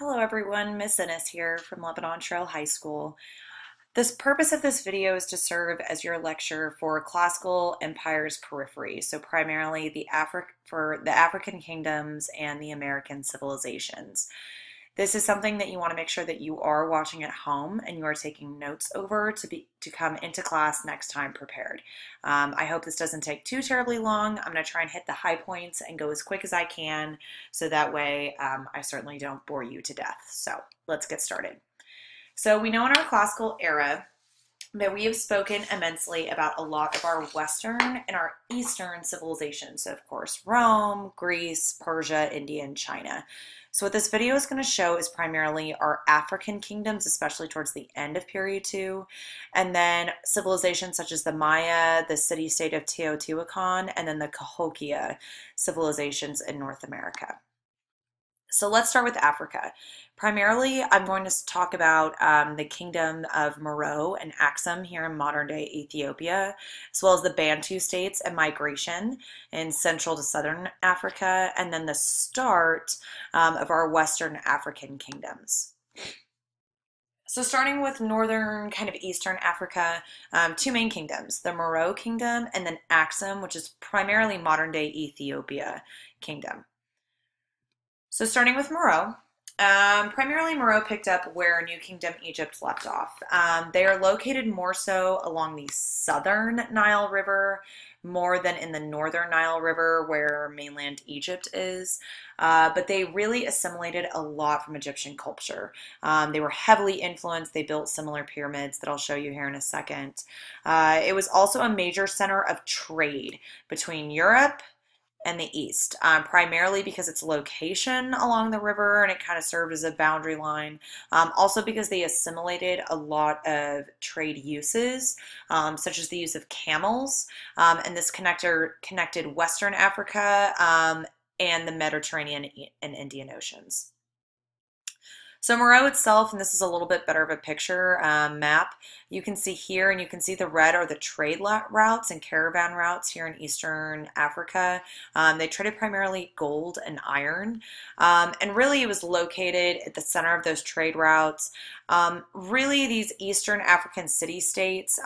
Hello everyone, Miss Innes here from Lebanon Trail High School. The purpose of this video is to serve as your lecture for Classical Empire's Periphery, so primarily for the African kingdoms and the American civilizations. This is something that you want to make sure that you are watching at home and you are taking notes over to come into class next time prepared. I hope this doesn't take too terribly long. I'm going to try and hit the high points and go as quick as I can so that way I certainly don't bore you to death. So let's get started. So we know in our classical era that we have spoken immensely about a lot of our Western and our Eastern civilizations. So of course, Rome, Greece, Persia, India, and China. So what this video is going to show is primarily our African kingdoms, especially towards the end of period 2, and then civilizations such as the Maya, the city-state of Teotihuacan, and then the Cahokia civilizations in North America. So let's start with Africa. Primarily, I'm going to talk about the kingdom of Meroe and Axum here in modern-day Ethiopia, as well as the Bantu states and migration in Central to Southern Africa, and then the start of our Western African kingdoms. So starting with northern, kind of eastern Africa, two main kingdoms, the Meroe kingdom and then Axum, which is primarily modern-day Ethiopia kingdom. So starting with Meroe, primarily Meroe picked up where New Kingdom Egypt left off. They are located more so along the southern Nile River, more than in the northern Nile River where mainland Egypt is. But they really assimilated a lot from Egyptian culture. They were heavily influenced. They built similar pyramids that I'll show you here in a second. It was also a major center of trade between Europe and the east, primarily because its location along the river and it kind of served as a boundary line. Also because they assimilated a lot of trade uses, such as the use of camels, and this connected Western Africa and the Mediterranean and Indian Oceans. So Meroe itself, and this is a little bit better of a picture map, you can see here, and you can see the red are the trade routes and caravan routes here in Eastern Africa. They traded primarily gold and iron, and really it was located at the center of those trade routes. Really these Eastern African city-states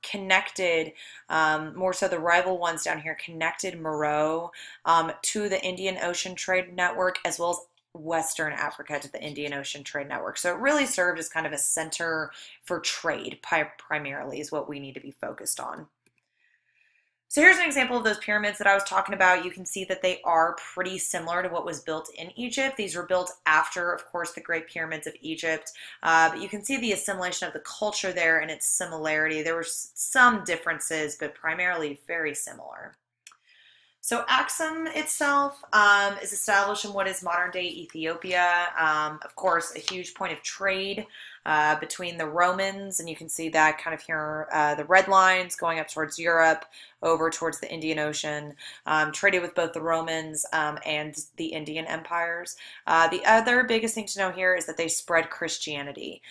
connected, more so the rival ones down here, connected Meroe to the Indian Ocean trade network as well as Western Africa to the Indian Ocean trade network. So it really served as kind of a center for trade, primarily is what we need to be focused on. So here's an example of those pyramids that I was talking about. You can see that they are pretty similar to what was built in Egypt. These were built after, of course, the Great Pyramids of Egypt. But you can see the assimilation of the culture there and its similarity. There were some differences, but primarily very similar. So Axum itself is established in what is modern-day Ethiopia. Of course, a huge point of trade between the Romans, and you can see that kind of here, the red lines going up towards Europe, over towards the Indian Ocean, traded with both the Romans and the Indian empires. The other biggest thing to know here is that they spread Christianity.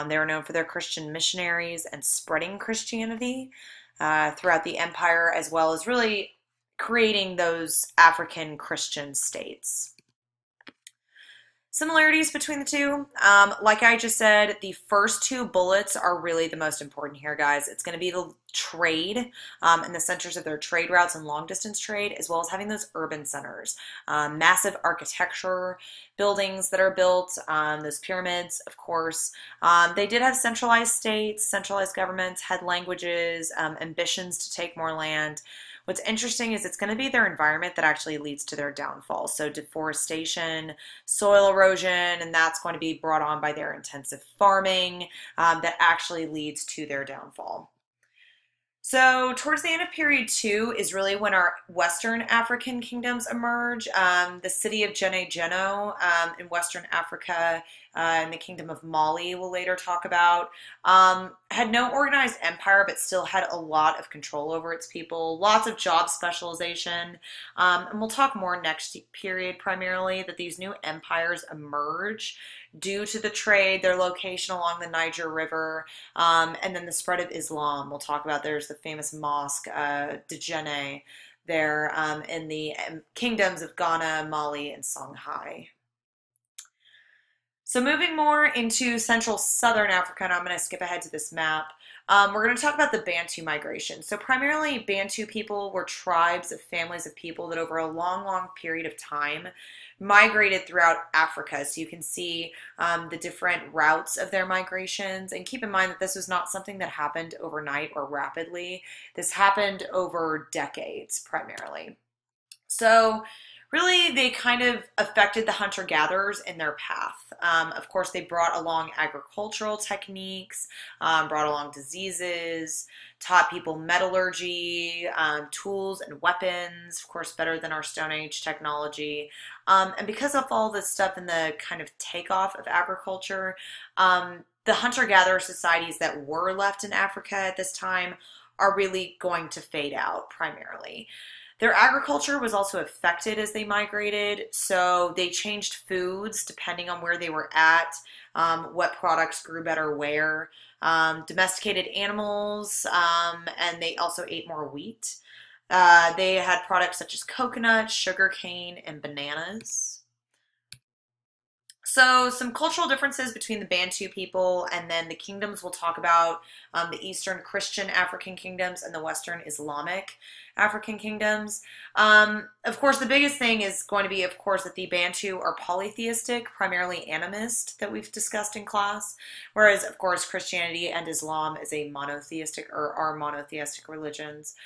They were known for their Christian missionaries and spreading Christianity throughout the empire, as well as really creating those African Christian states. Similarities between the two, like I just said, the first two bullets are really the most important here, guys. It's going to be the trade and the centers of their trade routes and long distance trade, as well as having those urban centers. Massive architecture, buildings that are built, those pyramids, of course. They did have centralized states, centralized governments, had languages, ambitions to take more land. What's interesting is it's going to be their environment that actually leads to their downfall. So deforestation, soil erosion, and that's going to be brought on by their intensive farming that actually leads to their downfall. So towards the end of period 2 is really when our Western African kingdoms emerge. The city of Geno in Western Africa and the kingdom of Mali we'll later talk about, had no organized empire but still had a lot of control over its people, lots of job specialization, and we'll talk more next period primarily that these new empires emerge due to the trade, their location along the Niger River, and then the spread of Islam. We'll talk about there's the famous mosque, Djenne, there in the kingdoms of Ghana, Mali, and Songhai. So moving more into central southern Africa, and I'm going to skip ahead to this map, we're going to talk about the Bantu migration. So primarily Bantu people were tribes of families of people that over a long, long period of time migrated throughout Africa. So you can see the different routes of their migrations. And keep in mind that this was not something that happened overnight or rapidly. This happened over decades primarily. So really, they kind of affected the hunter-gatherers in their path. Of course, they brought along agricultural techniques, brought along diseases, taught people metallurgy, tools and weapons, of course, better than our Stone Age technology. And because of all this stuff and the kind of takeoff of agriculture, the hunter-gatherer societies that were left in Africa at this time are really going to fade out primarily. Their agriculture was also affected as they migrated, so they changed foods depending on where they were at, what products grew better where, domesticated animals, and they also ate more wheat. They had products such as coconut, sugarcane, and bananas. So some cultural differences between the Bantu people and then the kingdoms we'll talk about, the Eastern Christian African kingdoms and the Western Islamic African kingdoms. Of course, the biggest thing is going to be, of course, that the Bantu are polytheistic, primarily animist, that we've discussed in class, whereas, of course, Christianity and Islam is a monotheistic or are monotheistic religions.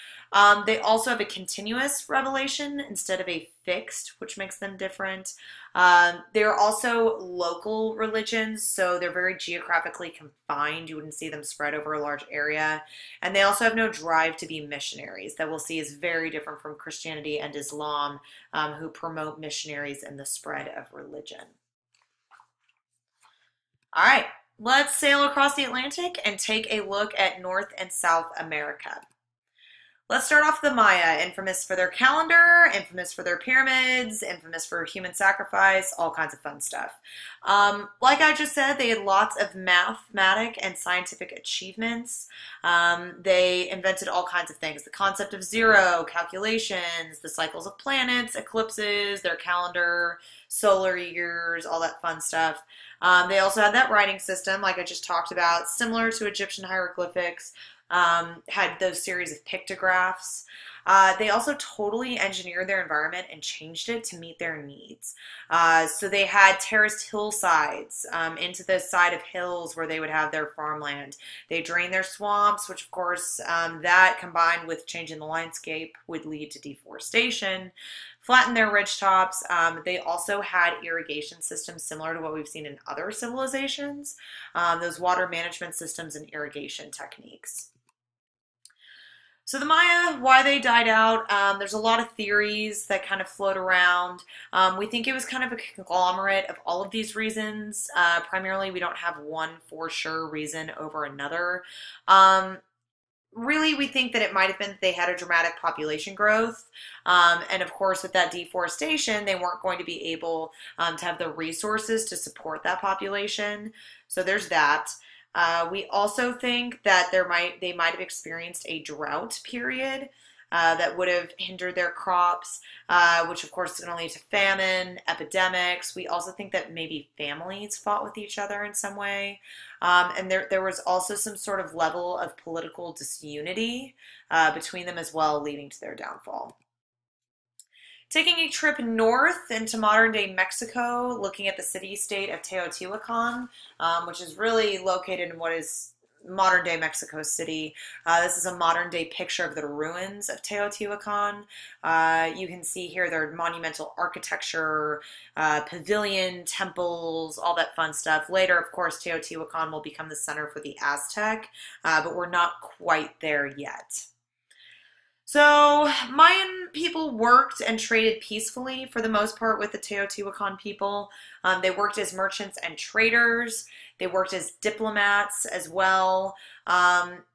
They also have a continuous revelation instead of a fixed, which makes them different. They're also local religions, so they're very geographically confined. You wouldn't see them spread over a large area. And they also have no drive to be missionaries. That we'll see is very different from Christianity and Islam, who promote missionaries and the spread of religion. All right, let's sail across the Atlantic and take a look at North and South America. Let's start off with the Maya, infamous for their calendar, infamous for their pyramids, infamous for human sacrifice, all kinds of fun stuff. Like I just said, they had lots of mathematic and scientific achievements. They invented all kinds of things. The concept of zero, calculations, the cycles of planets, eclipses, their calendar, solar years, all that fun stuff. They also had that writing system, like I just talked about, similar to Egyptian hieroglyphics. Had those series of pictographs. They also totally engineered their environment and changed it to meet their needs. So they had terraced hillsides into the side of hills where they would have their farmland. They drained their swamps, which of course that combined with changing the landscape would lead to deforestation. Flattened their ridge tops. They also had irrigation systems similar to what we've seen in other civilizations. Those water management systems and irrigation techniques. So the Maya, why they died out, there's a lot of theories that kind of float around. We think it was kind of a conglomerate of all of these reasons. Primarily, we don't have one for sure reason over another. Really, we think that it might have been that they had a dramatic population growth. And of course, with that deforestation, they weren't going to be able to have the resources to support that population. So there's that. We also think that they might have experienced a drought period that would have hindered their crops, which of course is going to lead to famine, epidemics. We also think that maybe families fought with each other in some way. And there was also some sort of level of political disunity between them as well, leading to their downfall. Taking a trip north into modern-day Mexico, looking at the city-state of Teotihuacan, which is really located in what is modern-day Mexico City. This is a modern-day picture of the ruins of Teotihuacan. You can see here their monumental architecture, pavilion, temples, all that fun stuff. Later, of course, Teotihuacan will become the center for the Aztec, but we're not quite there yet. So Mayan people worked and traded peacefully for the most part with the Teotihuacan people. They worked as merchants and traders. They worked as diplomats as well.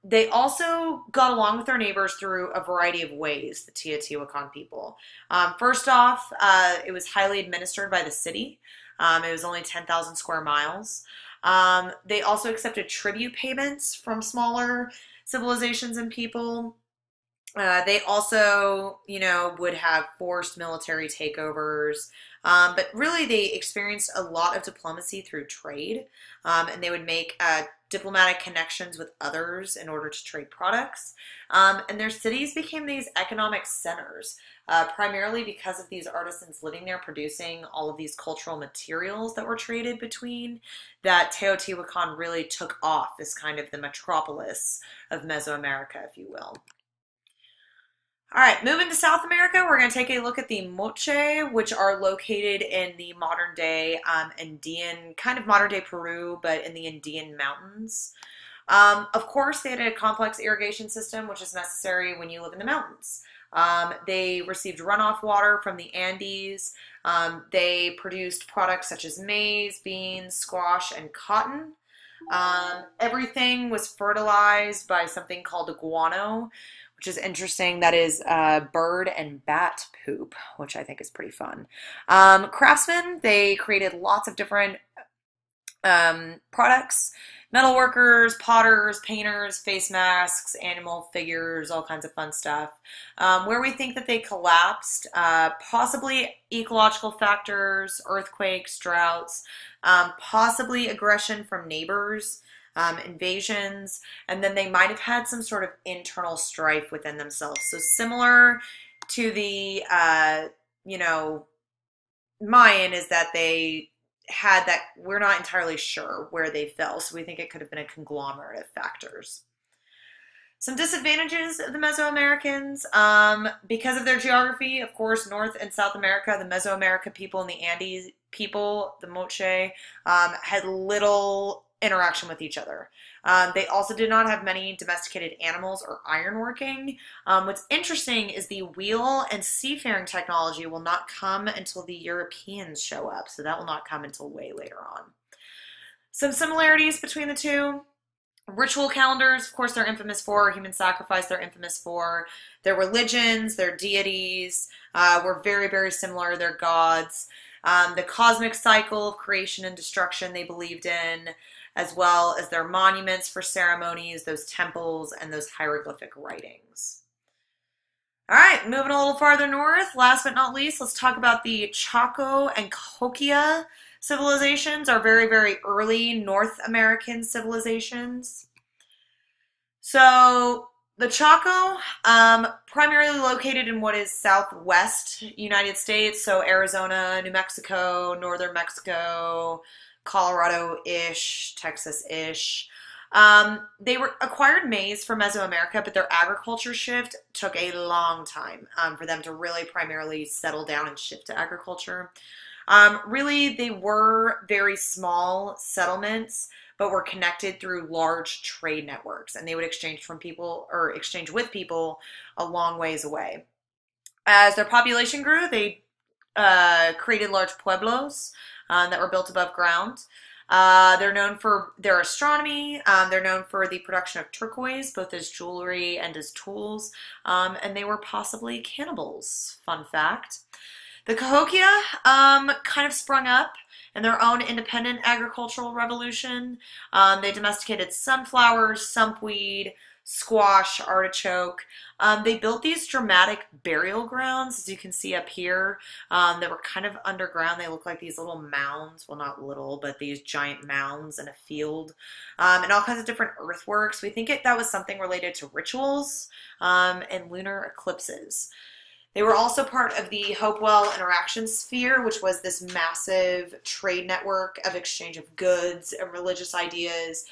They also got along with their neighbors through a variety of ways, the Teotihuacan people. First off, it was highly administered by the city. It was only 10,000 square miles. They also accepted tribute payments from smaller civilizations and people. They also, would have forced military takeovers, but really they experienced a lot of diplomacy through trade, and they would make diplomatic connections with others in order to trade products. And their cities became these economic centers, primarily because of these artisans living there producing all of these cultural materials that were traded between, that Teotihuacan really took off as kind of the metropolis of Mesoamerica, if you will. All right, moving to South America, we're going to take a look at the Moche, which are located in the modern day Andean, kind of modern day Peru, but in the Andean mountains. Of course, they had a complex irrigation system, which is necessary when you live in the mountains. They received runoff water from the Andes. They produced products such as maize, beans, squash, and cotton. Everything was fertilized by something called a guano, which is interesting. That is bird and bat poop, which I think is pretty fun. Craftsmen, they created lots of different products. Metalworkers, potters, painters, face masks, animal figures, all kinds of fun stuff. Where we think that they collapsed, possibly ecological factors, earthquakes, droughts, possibly aggression from neighbors, invasions, and then they might have had some sort of internal strife within themselves. So similar to the, Mayan, is that they had that, we're not entirely sure where they fell, so we think it could have been a conglomerate of factors. Some disadvantages of the Mesoamericans, because of their geography, of course, North and South America, the Mesoamerica people and the Andes people, the Moche, had little interaction with each other. They also did not have many domesticated animals or ironworking. What's interesting is the wheel and seafaring technology will not come until the Europeans show up, so that will not come until way later on. Some similarities between the two. Ritual calendars, of course, they're infamous for. Human sacrifice, they're infamous for. Their religions, their deities were very, very similar. Their gods. The cosmic cycle of creation and destruction they believed in, as well as their monuments for ceremonies, those temples, and those hieroglyphic writings. All right, moving a little farther north, last but not least, let's talk about the Chaco and Cahokia civilizations, are very, very early North American civilizations. So the Chaco, primarily located in what is southwest United States, so Arizona, New Mexico, northern Mexico, Colorado-ish, Texas-ish. They were acquired maize from Mesoamerica, but their agriculture shift took a long time for them to really primarily settle down and shift to agriculture. Really, they were very small settlements, but were connected through large trade networks, and they would exchange with people a long ways away. As their population grew, they created large pueblos that were built above ground. They're known for their astronomy. They're known for the production of turquoise, both as jewelry and as tools. And they were possibly cannibals. Fun fact. The Cahokia kind of sprung up in their own independent agricultural revolution. They domesticated sunflowers, sumpweed, squash, artichoke. They built these dramatic burial grounds, as you can see up here, that were kind of underground. They look like these little mounds, well, not little, but these giant mounds in a field, and all kinds of different earthworks. We think that was something related to rituals and lunar eclipses. They were also part of the Hopewell Interaction Sphere, which was this massive trade network of exchange of goods and religious ideas,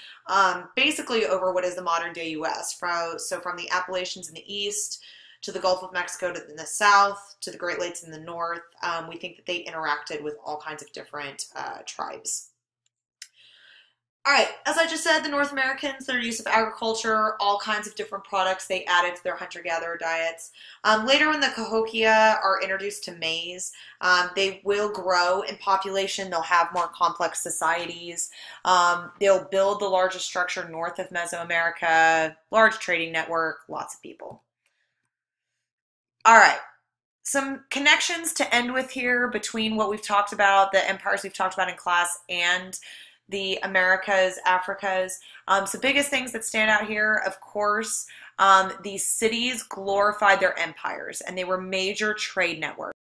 basically over what is the modern day U.S. So from the Appalachians in the east to the Gulf of Mexico in the south to the Great Lakes in the north, we think that they interacted with all kinds of different tribes. All right, as I just said, the North Americans, their use of agriculture, all kinds of different products they added to their hunter-gatherer diets. Later when the Cahokia are introduced to maize, they will grow in population. They'll have more complex societies. They'll build the largest structure north of Mesoamerica, large trading network, lots of people. All right. Some connections to end with here between what we've talked about, the empires we've talked about in class, and the Americas, Africas. So biggest things that stand out here, of course, these cities glorified their empires and they were major trade networks.